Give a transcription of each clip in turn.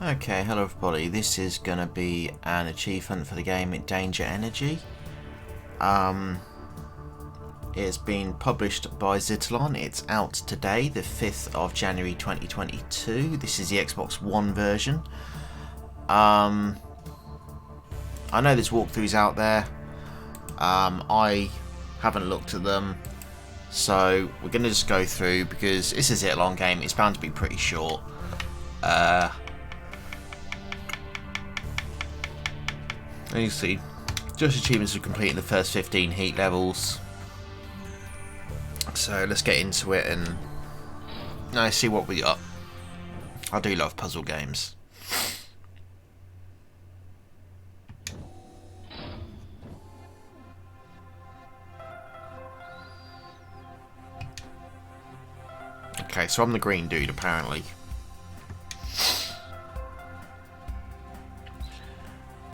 Okay, hello everybody. This is gonna be an achievement for the game Danger Energy. It's been published by Zytlon. It's out today, the 5th of January 2022. This is the Xbox One version. I know there's walkthroughs out there. I haven't looked at them, so we're gonna just go through because it's a Zytlon game. It's bound to be pretty short. And you see, just achievements for completing the first 15 heat levels. So let's get into it and see what we got. I do love puzzle games. Okay, so I'm the green dude apparently.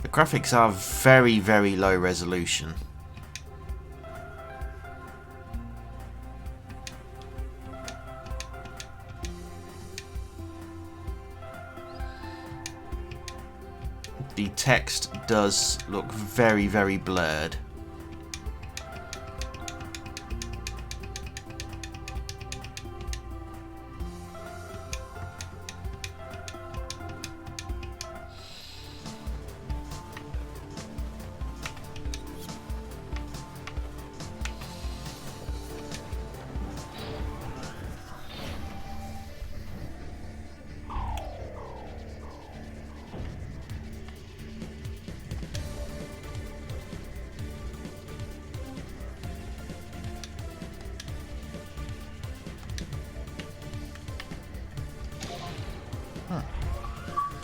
The graphics are very, very low resolution. The text does look very, very blurred.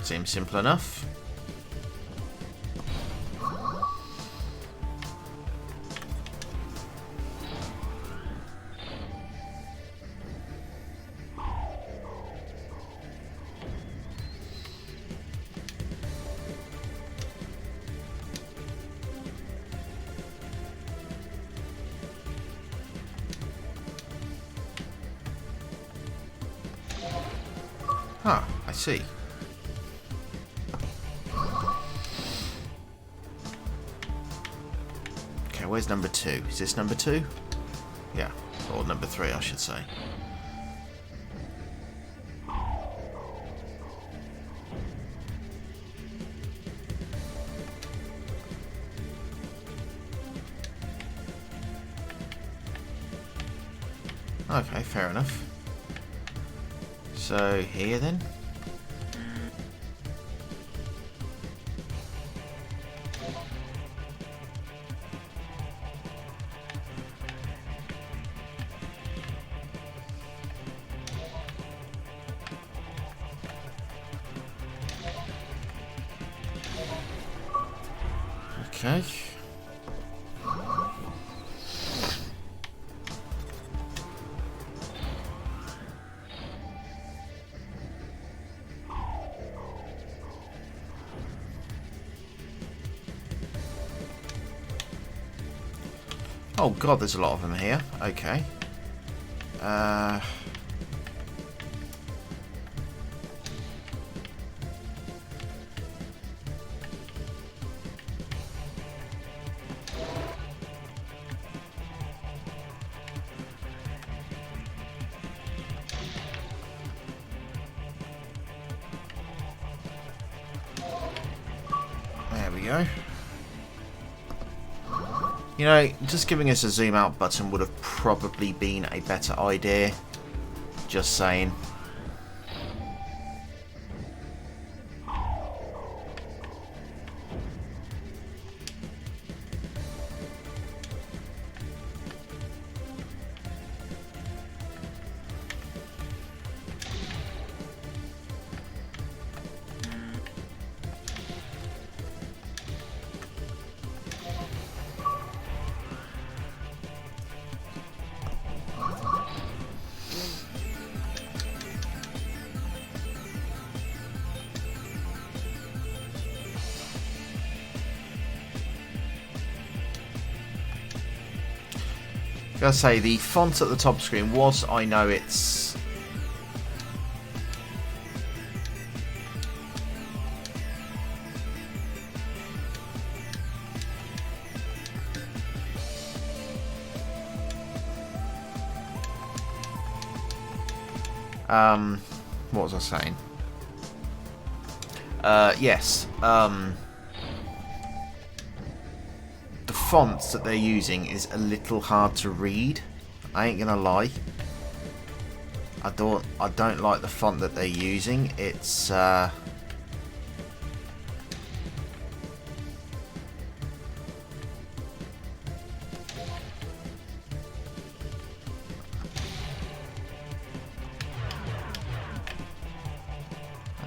Seems simple enough. Huh, I see. Okay, where's number 2? Is this number 2? Yeah, or number 3 I should say. Okay, fair enough. So, here then? Okay. Oh god, there's a lot of them here. Okay. There we go. You know, just giving us a zoom out button would have probably been a better idea. Just saying. Gotta say, the font at the top screen was, I know it's What was I saying? Yes. The fonts that they're using is a little hard to read. I ain't gonna lie. I don't like the font that they're using. It's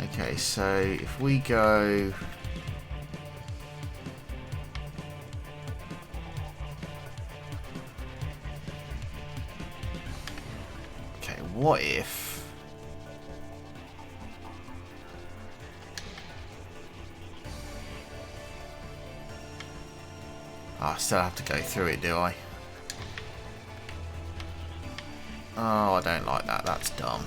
okay, so if we go what if I still have to go through it, do I? Oh, I don't like that. That's dumb.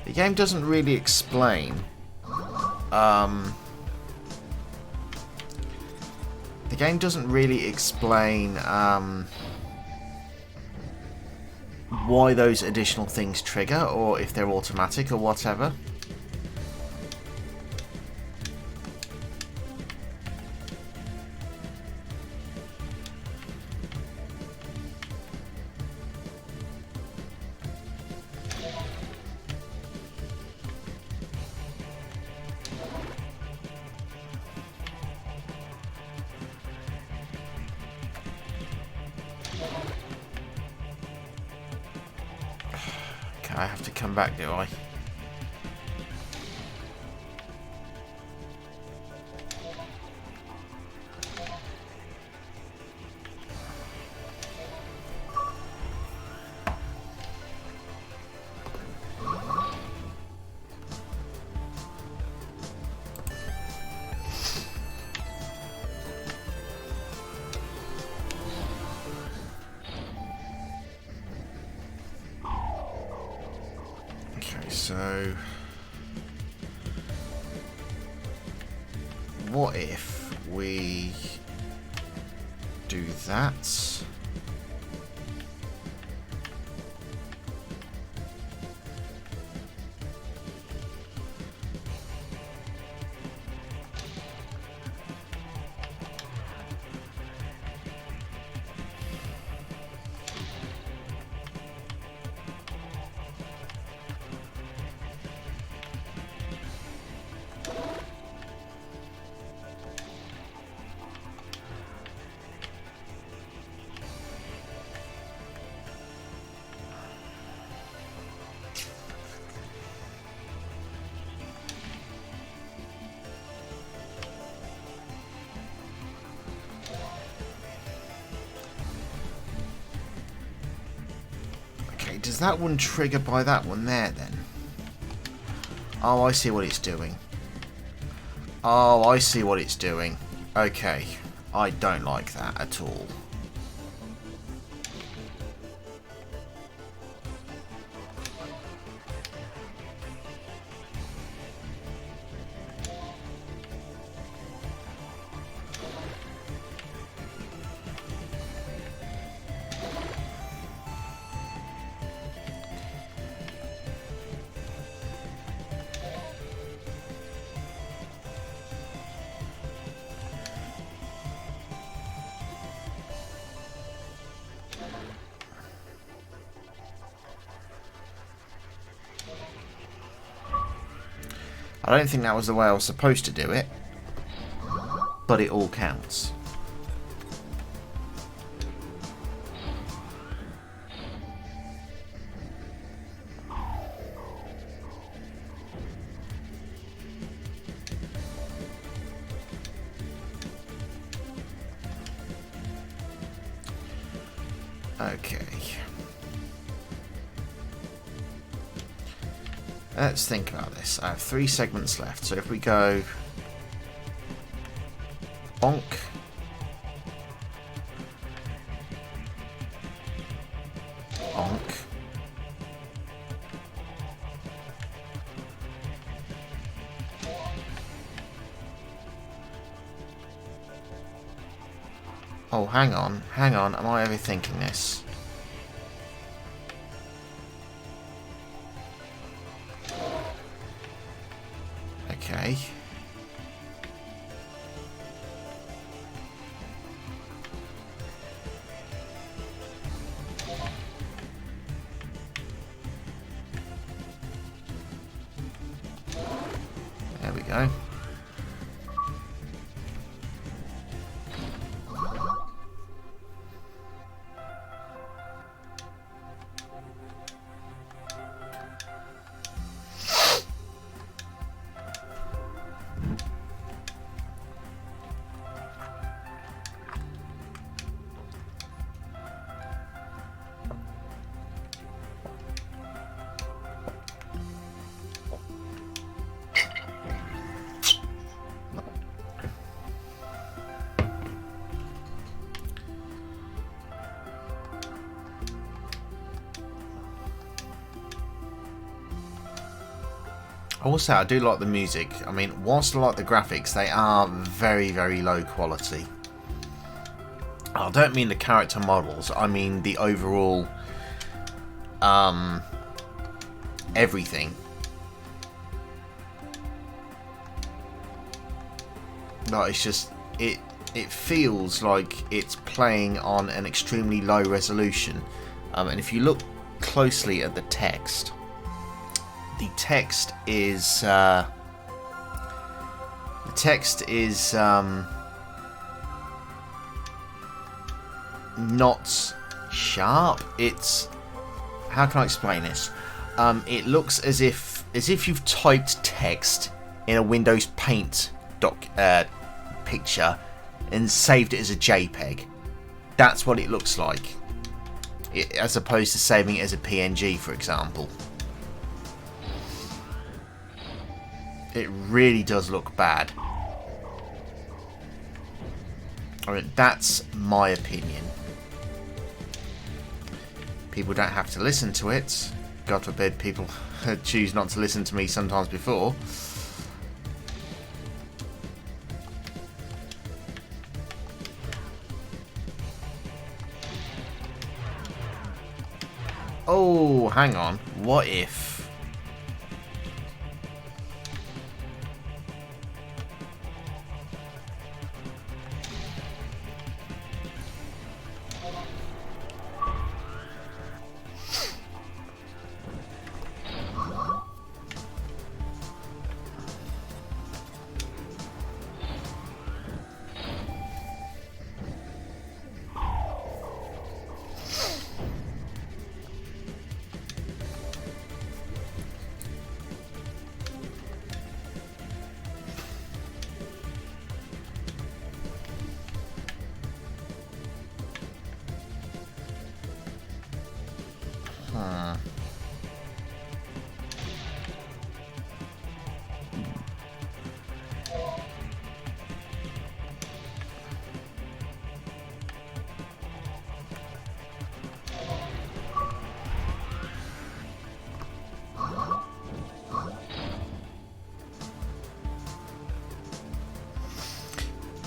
The game doesn't really explain why those additional things trigger, or if they're automatic or whatever. I have to come back, do I? So, what if we do that? Does that one trigger by that one there then? Oh, I see what it's doing. Oh, I see what it's doing. Okay. I don't like that at all. I don't think that was the way I was supposed to do it, but it all counts. Okay. Let's think about this. I have 3 segments left. So if we go bonk, bonk, oh, hang on, am I overthinking this? Okay. There we go. Also, I do like the music. I mean, whilst I like the graphics, they are very, very low quality. I don't mean the character models, I mean the overall everything. Like, it's just it feels like it's playing on an extremely low resolution. And if you look closely at the text is not sharp. It's, how can I explain this? It looks as if you've typed text in a Windows Paint picture and saved it as a JPEG. That's what it looks like, as opposed to saving it as a PNG, for example. It really does look bad. I mean, that's my opinion. People don't have to listen to it. God forbid people choose not to listen to me sometimes before. Oh, hang on. What if...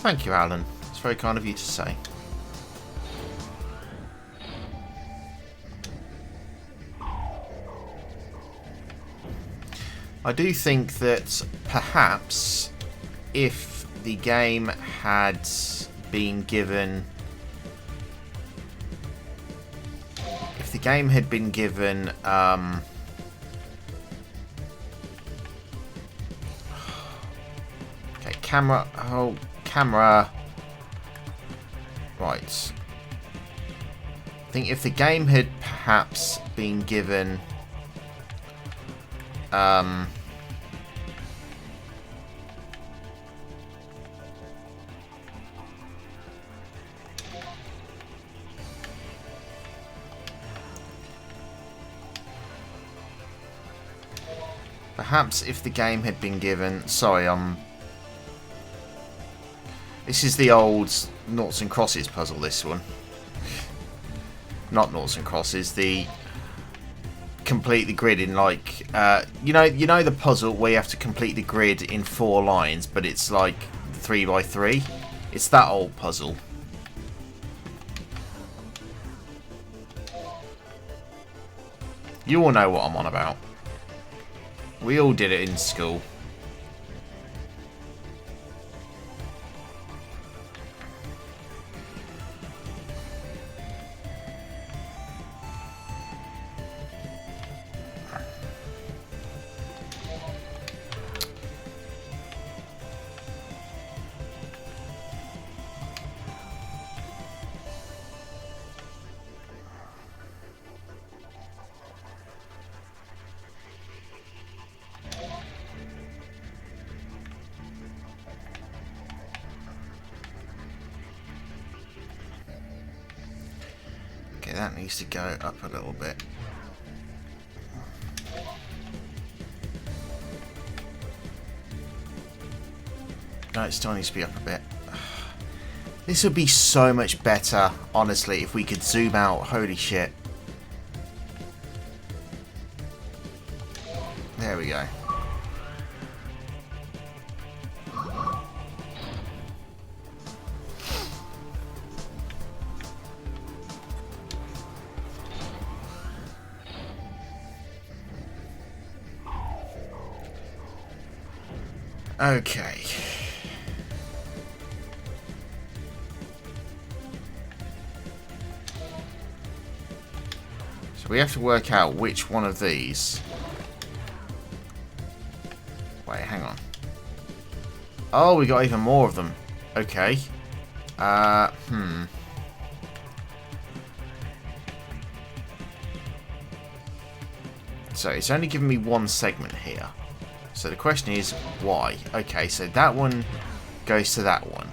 Thank you, Alan. It's very kind of you to say. I do think that perhaps if the game had been given... If the game had been given... Okay, camera... Oh... Camera. Right. I think if the game had perhaps been given Perhaps if the game had been given... Sorry, this is the old noughts and crosses puzzle, this one. Not noughts and crosses, the... Complete the grid in like... you know the puzzle where you have to complete the grid in 4 lines, but it's like 3 by 3? It's that old puzzle. You all know what I'm on about. We all did it in school. Okay, that needs to go up a little bit. No, it still needs to be up a bit. This would be so much better, honestly, if we could zoom out. Holy shit. There we go. Okay. So we have to work out which one of these. Wait, hang on. Oh, we got even more of them. Okay. So it's only giving me one segment here. So the question is, why? Okay, so that one goes to that one.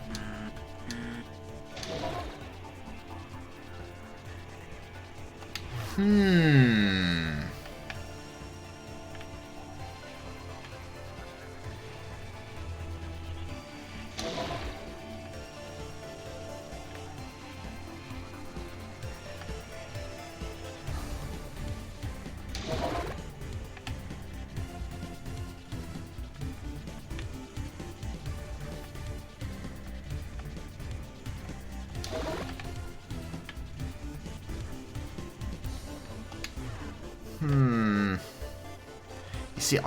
You see,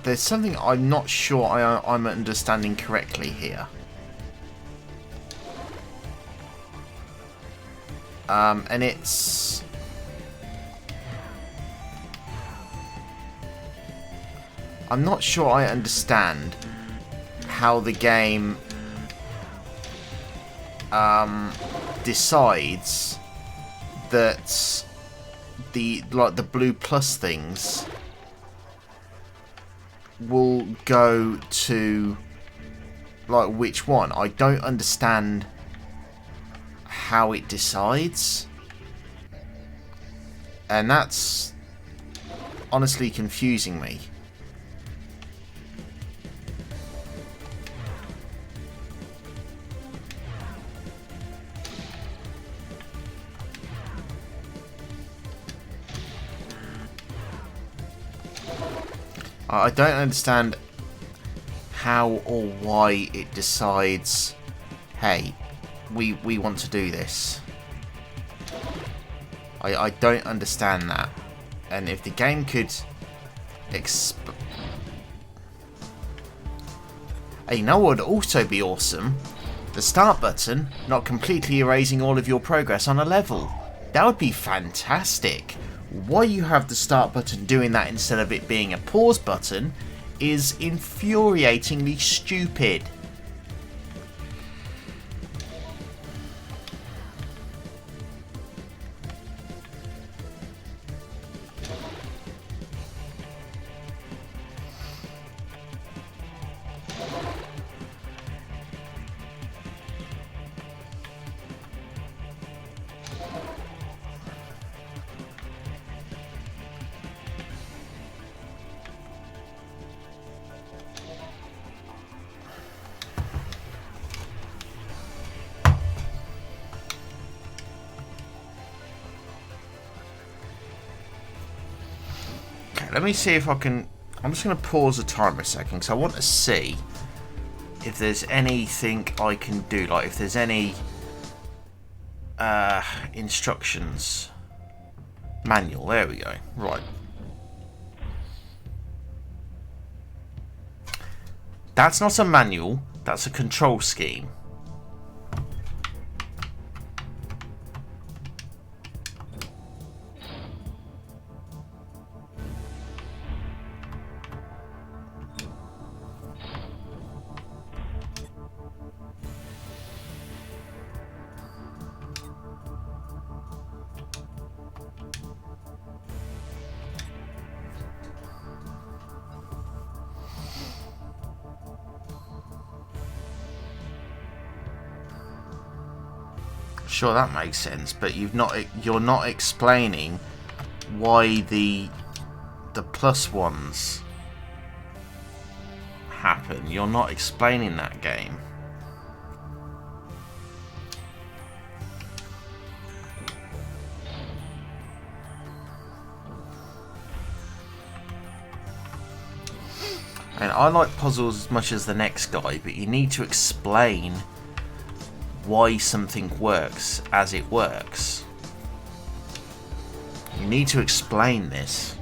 there's something I'm not sure I'm understanding correctly here. And it's... I'm not sure I understand how the game decides that the blue plus things will go to like which one. I don't understand how it decides, and that's honestly confusing me. I don't understand how or why it decides, hey, we want to do this. I don't understand that. And if the game could hey, you know what would also be awesome? The start button not completely erasing all of your progress on a level. That would be fantastic. Why you have the start button doing that instead of it being a pause button is infuriatingly stupid. let me see if I can... I'm just going to pause the timer a second because I want to see if there's anything I can do. Like if there's any instructions. Manual, there we go. Right. That's not a manual, that's a control scheme. Sure, that makes sense, but you're not explaining why the plus ones happen. You're not explaining that, game. And I like puzzles as much as the next guy, but you need to explain why something works as it works. You need to explain this.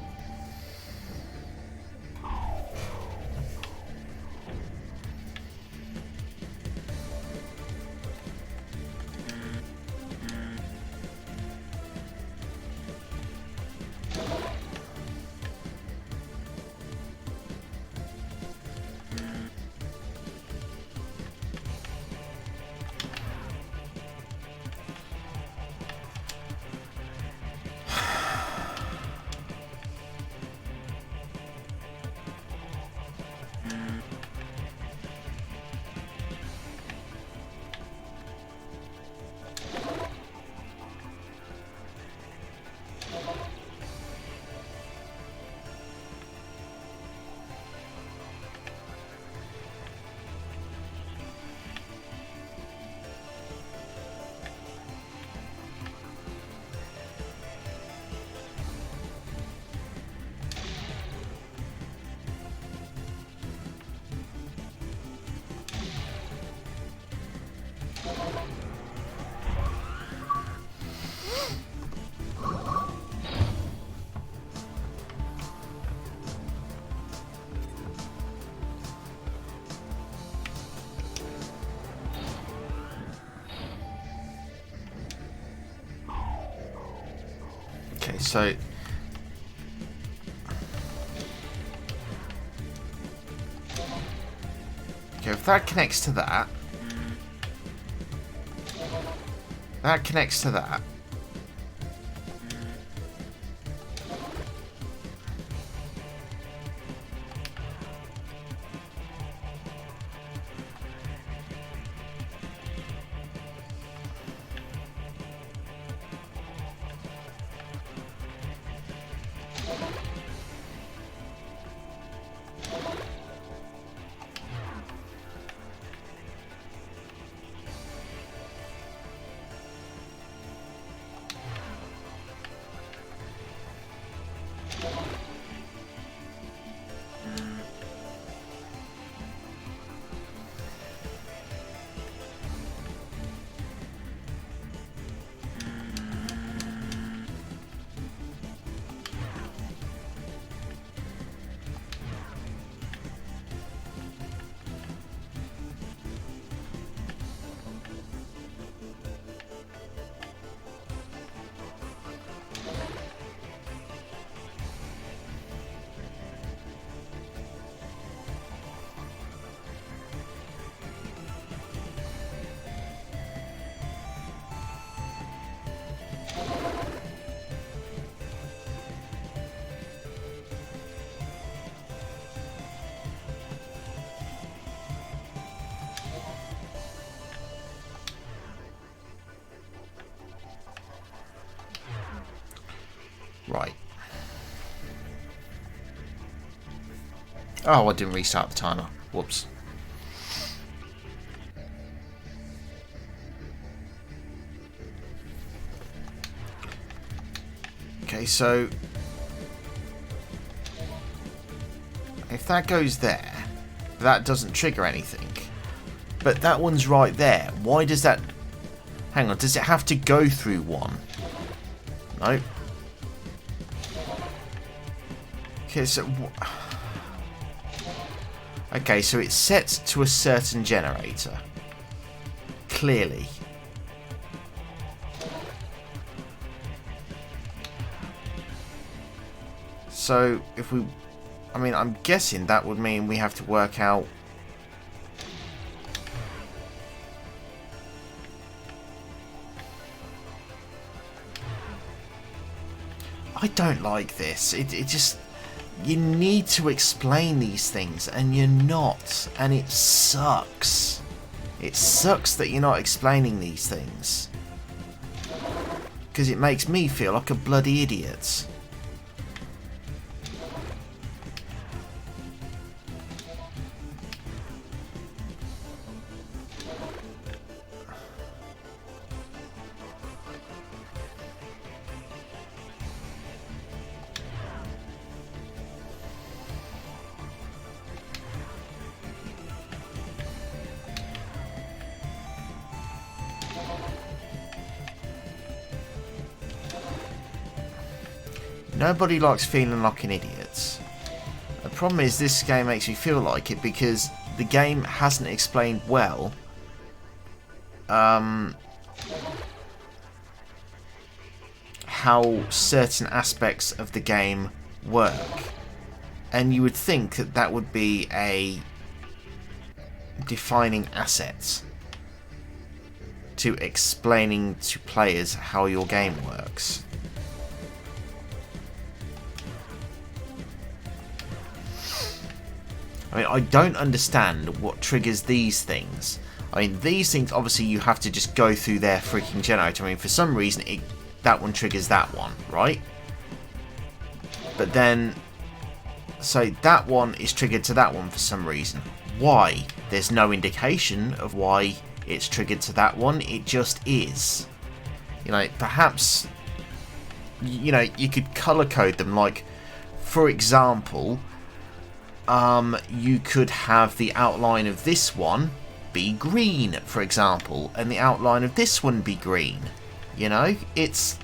Okay, so okay, if that connects to that, that connects to that. Right. Oh, I didn't restart the timer. Whoops. Okay, so if that goes there, that doesn't trigger anything. But that one's right there. Why does that... Hang on, does it have to go through one? No. Okay, so... Okay, so it's set to a certain generator. Clearly. So, if we... I mean, I'm guessing that would mean we have to work out... I don't like this. It just... You need to explain these things, and you're not. And it sucks. It sucks that you're not explaining these things. Because it makes me feel like a bloody idiot. Nobody likes feeling like an idiot. The problem is this game makes me feel like it because the game hasn't explained well how certain aspects of the game work. And you would think that that would be a defining asset to explaining to players how your game works. I mean, I don't understand what triggers these things. I mean, these things, obviously, you have to just go through their freaking generator. I mean, for some reason, that one triggers that one, right? But then... So, that one is triggered to that one for some reason. Why? There's no indication of why it's triggered to that one. It just is. You know, perhaps... You know, you could colour code them. Like, for example... you could have the outline of this one be green, for example, and the outline of this one be green. You know, it's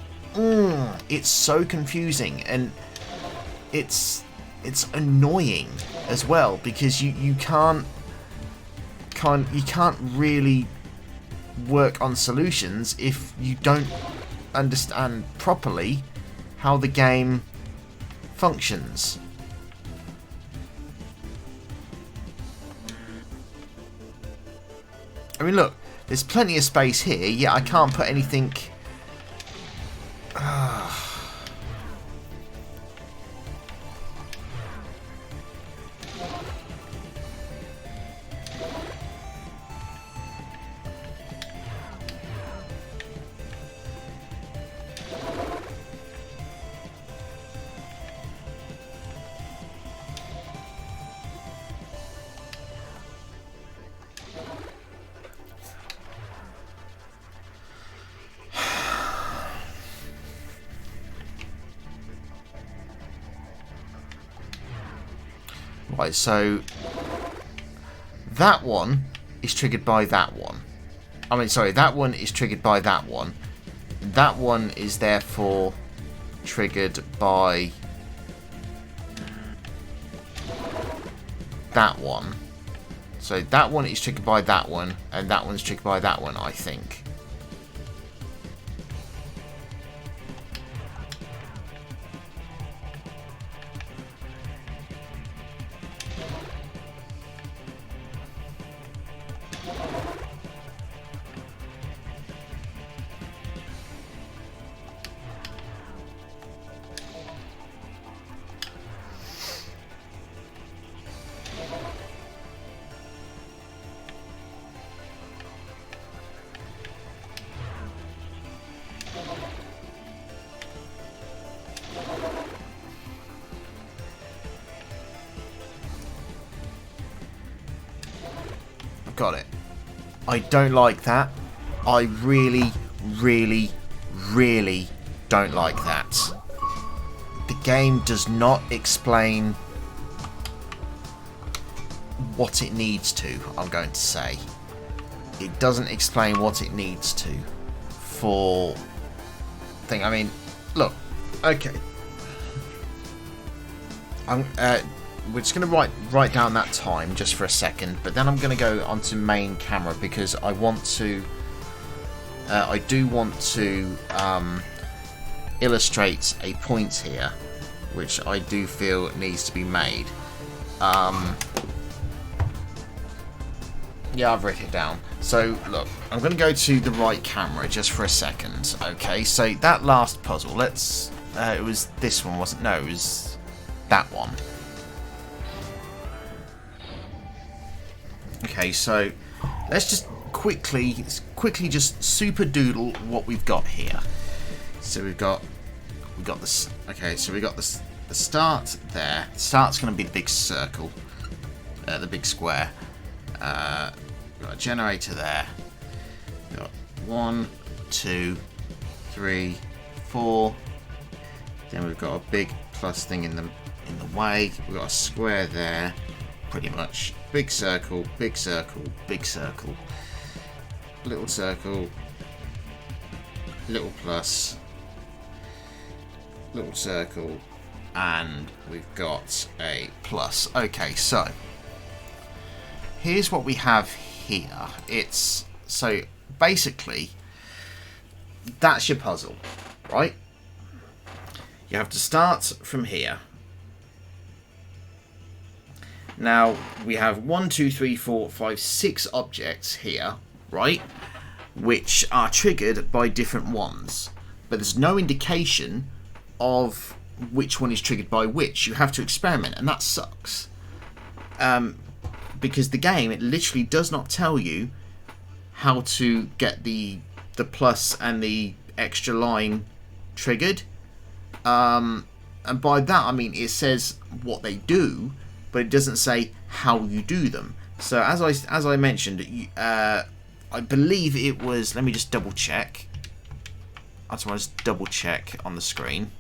so confusing, and it's annoying as well because you can't really work on solutions if you don't understand properly how the game functions. I mean, look, there's plenty of space here, yet I can't put anything... Right, so that one is triggered by that one. I mean, sorry, that one is triggered by that one. That one is therefore triggered by that one. So that one is triggered by that one, and that one's triggered by that one, I think. Got it. I don't like that. I really, really, really don't like that. The game does not explain what it needs to, I'm going to say. It doesn't explain what it needs to for thing. I mean, look, okay. We're just going to write down that time just for a second, but then I'm going to go onto main camera because I want to. I do want to illustrate a point here, which I do feel needs to be made. Yeah, I've written it down. So, look, I'm going to go to the right camera just for a second. Okay, so that last puzzle, let's... it was this one, wasn't it? No, it was that one. Okay, so let's just quickly just super doodle what we've got here. So we've got this. Okay, so we got this. The start there. The start's going to be the big circle, the big square. We've got a generator there. We've got 1, 2, 3, 4. Then we've got a big plus thing in the way. We've got a square there. Pretty much big circle, big circle, big circle, little circle, little plus, little circle, and we've got a plus. Okay, so here's what we have here. It's so basically that's your puzzle, right? You have to start from here. Now we have 1, 2, 3, 4, 5, 6 objects here, right? Which are triggered by different ones, but there's no indication of which one is triggered by which. You have to experiment, and that sucks. Because the game, it literally does not tell you how to get the plus and the extra line triggered. And by that I mean it says what they do, but it doesn't say how you do them. So as I mentioned, I believe it was. Let me just double check. I just want to double check on the screen.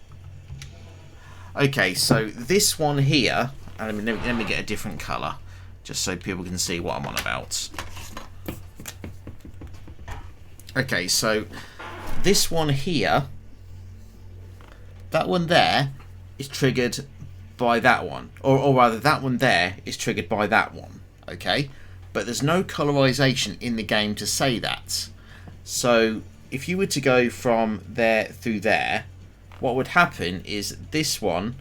Okay, so this one here, and let me get a different colour, just so people can see what I'm on about. Okay, so this one here, that one there, is triggered by that one, or rather that one there is triggered by that one. Okay, but there's no colorization in the game to say that. So if you were to go from there through there, what would happen is this one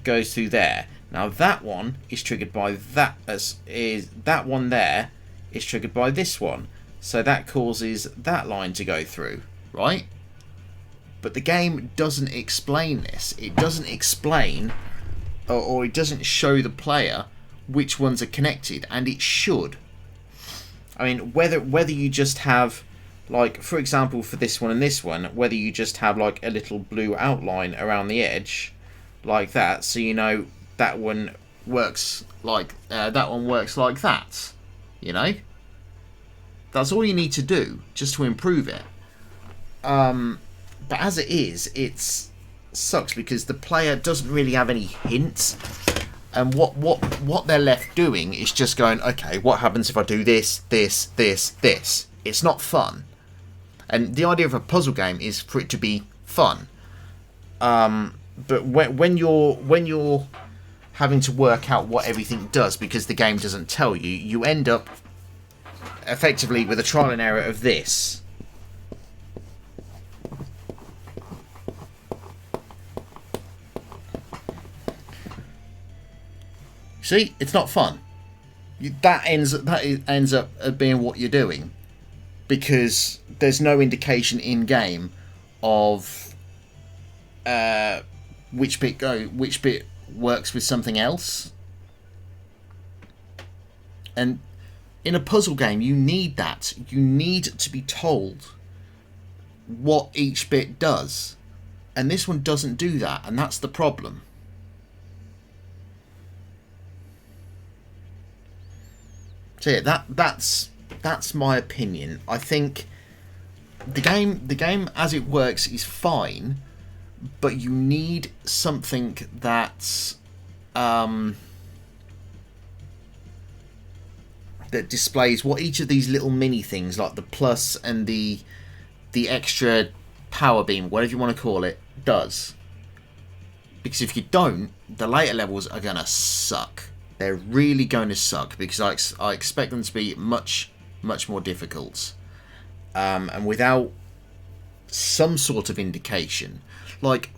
goes through there. Now that one is triggered by that, as is that one there is triggered by this one, so that causes that line to go through, right? But the game doesn't explain this. It doesn't explain, or it doesn't show the player which ones are connected, and it should. I mean, whether you just have, like, for example, for this one and this one, whether you just have like a little blue outline around the edge, like that, so you know that one works like that. You know, that's all you need to do just to improve it. But as it is, it sucks because the player doesn't really have any hints, and what they're left doing is just going, okay, what happens if I do this, this, this, this? It's not fun. And the idea of a puzzle game is for it to be fun. But when you're having to work out what everything does because the game doesn't tell you, you end up effectively with a trial and error of this. See, it's not fun. That ends up being what you're doing, because there's no indication in game of which bit works with something else. And in a puzzle game, you need that. You need to be told what each bit does, and this one doesn't do that, and that's the problem. So yeah, that's my opinion. I think the game as it works is fine, but you need something that's that displays what each of these little mini things, like the plus and the extra power beam, whatever you want to call it, does. Because if you don't, the later levels are going to suck. They're really going to suck, because I expect them to be much, much more difficult. And without some sort of indication, like,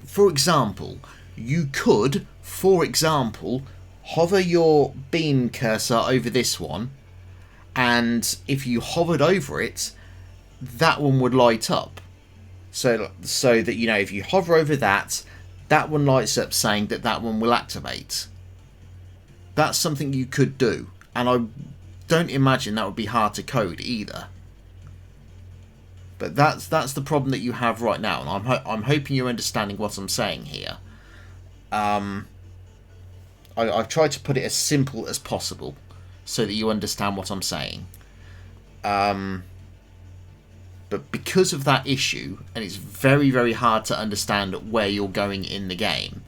for example, you could, for example, hover your beam cursor over this one, and if you hovered over it, that one would light up. So that, you know, if you hover over that, that one lights up saying that that one will activate. That's something you could do, and I don't imagine that would be hard to code either. But that's the problem that you have right now, and I'm hoping you're understanding what I'm saying here. I've tried to put it as simple as possible so that you understand what I'm saying. But because of that issue, and it's very, very hard to understand where you're going in the game,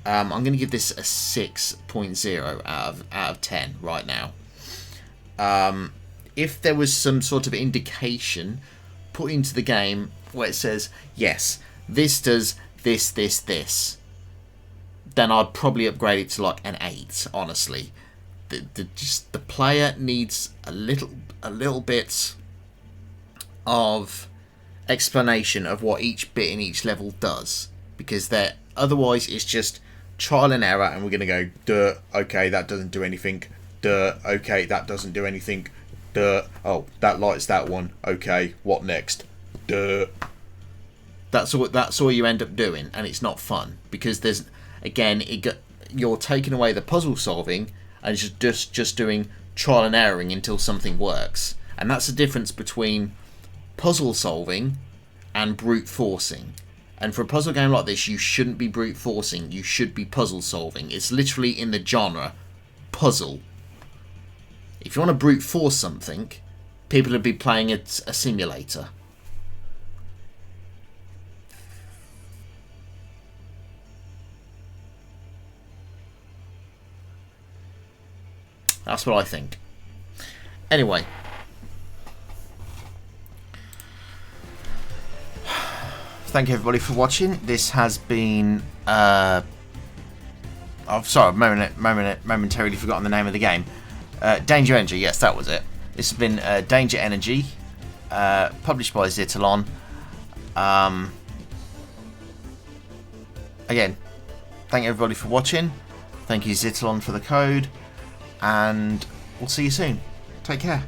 I'm going to give this a 6.0 out of 10 right now. If there was some sort of indication put into the game where it says, yes, this does this, then I'd probably upgrade it to like an 8, honestly. The player needs a little bit of explanation of what each bit in each level does, because otherwise it's just trial and error, and we're going to go, duh, okay, that doesn't do anything, duh, okay, that doesn't do anything, duh, oh, that lights that one, okay, what next, duh. That's all you end up doing, and it's not fun, because there's, again, you're taking away the puzzle solving and just doing trial and erroring until something works. And that's the difference between puzzle solving and brute forcing. And for a puzzle game like this, you shouldn't be brute forcing, you should be puzzle solving. It's literally in the genre puzzle. If you want to brute force something, people would be playing a simulator. That's what I think. Anyway. Thank you everybody for watching. This has been I've momentarily forgotten the name of the game. Danger Energy, yes, that was it. This has been Danger Energy, published by Xitilon. Again, thank everybody for watching. Thank you Xitilon for the code, and we'll see you soon. Take care.